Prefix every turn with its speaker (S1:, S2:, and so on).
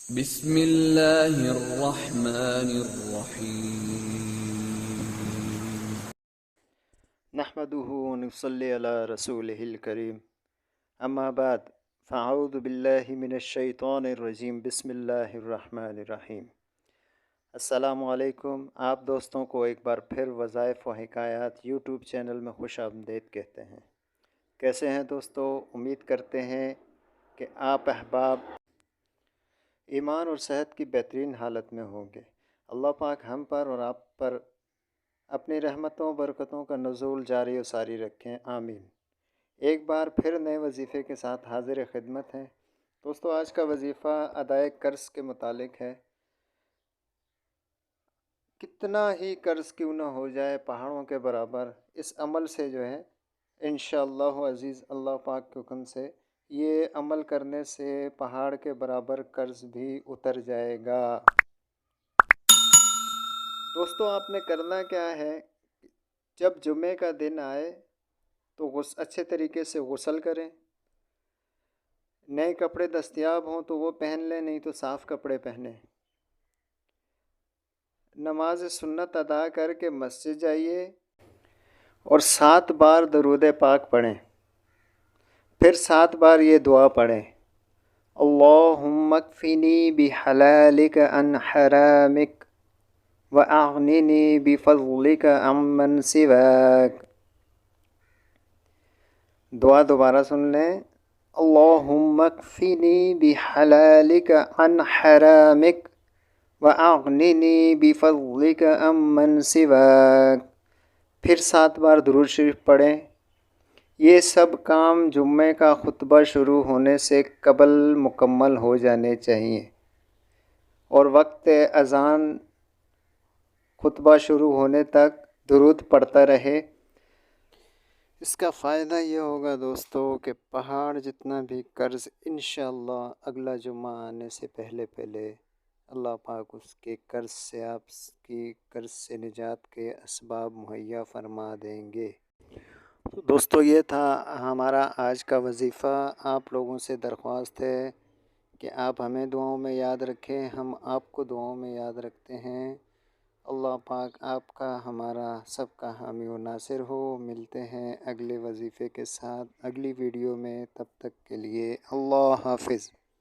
S1: بسم اللہ الرحمن الرحیم۔
S2: نحمده ونصلي على رسوله الكريم اما بعد فاعوذ باللہ من الشیطان الرجیم بسم اللہ الرحمن الرحیم۔ السلام علیکم، آپ دوستوں کو ایک بار پھر وظائف و حکایات یوٹیوب چینل میں خوش آمدید کہتے ہیں۔ کیسے ہیں دوستو؟ امید کرتے ہیں کہ آپ احباب ایمان اور صحت کی بہترین حالت میں ہوں گے۔ اللہ پاک ہم پر اور آپ پر اپنی رحمتوں برکتوں کا نزول جاری و ساری رکھیں، آمین۔ ایک بار پھر نئے وظیفے کے ساتھ حاضر خدمت ہیں دوستو۔ آج کا وظیفہ ادائے قرض کے متعلق ہے۔ کتنا ہی قرض کیوں نہ ہو جائے پہاڑوں کے برابر، اس عمل سے جو ہے انشاءاللہ عزیز اللہ پاک کے حکم سے یہ عمل کرنے سے پہاڑ کے برابر قرض بھی اتر جائے گا۔ دوستو آپ نے کرنا کیا ہے، جب جمعے کا دن آئے تو اچھے طریقے سے غسل کریں، نئے کپڑے دستیاب ہوں تو وہ پہن لیں، نہیں تو صاف کپڑے پہنیں۔ نماز سنت ادا کر کے مسجد جائیے اور 7 بار درود پاک پڑھیں، پھر 7 بار یہ دعا پڑھیں، اللہم اکفنی بحلالک عن حرامک واغننی بفضلک عمن سواک۔ دعا دوبارہ سن لیں، اللہم اکفنی بحلالک عن حرامک واغننی بفضلک عمن سواک۔ پھر 7 بار درود شریف پڑھیں۔ یہ سب کام جمعے کا خطبہ شروع ہونے سے قبل مکمل ہو جانے چاہیے، اور وقت اذان خطبہ شروع ہونے تک درود پڑھتا رہے۔ اس کا فائدہ یہ ہوگا دوستو کہ پہاڑ جتنا بھی قرض انشاءاللہ اگلا جمعہ آنے سے پہلے اللہ پاک اس کے قرض سے آپ کی قرض سے نجات کے اسباب مہیا فرما دیں گے۔ دوستو یہ تھا ہمارا آج کا وظیفہ۔ آپ لوگوں سے درخواست ہے کہ آپ ہمیں دعاؤں میں یاد رکھیں، ہم آپ کو دعاؤں میں یاد رکھتے ہیں۔ اللہ پاک آپ کا ہمارا سب کا حامی و ناصر ہو۔ ملتے ہیں اگلے وظیفے کے ساتھ اگلی ویڈیو میں، تب تک کے لیے اللہ حافظ۔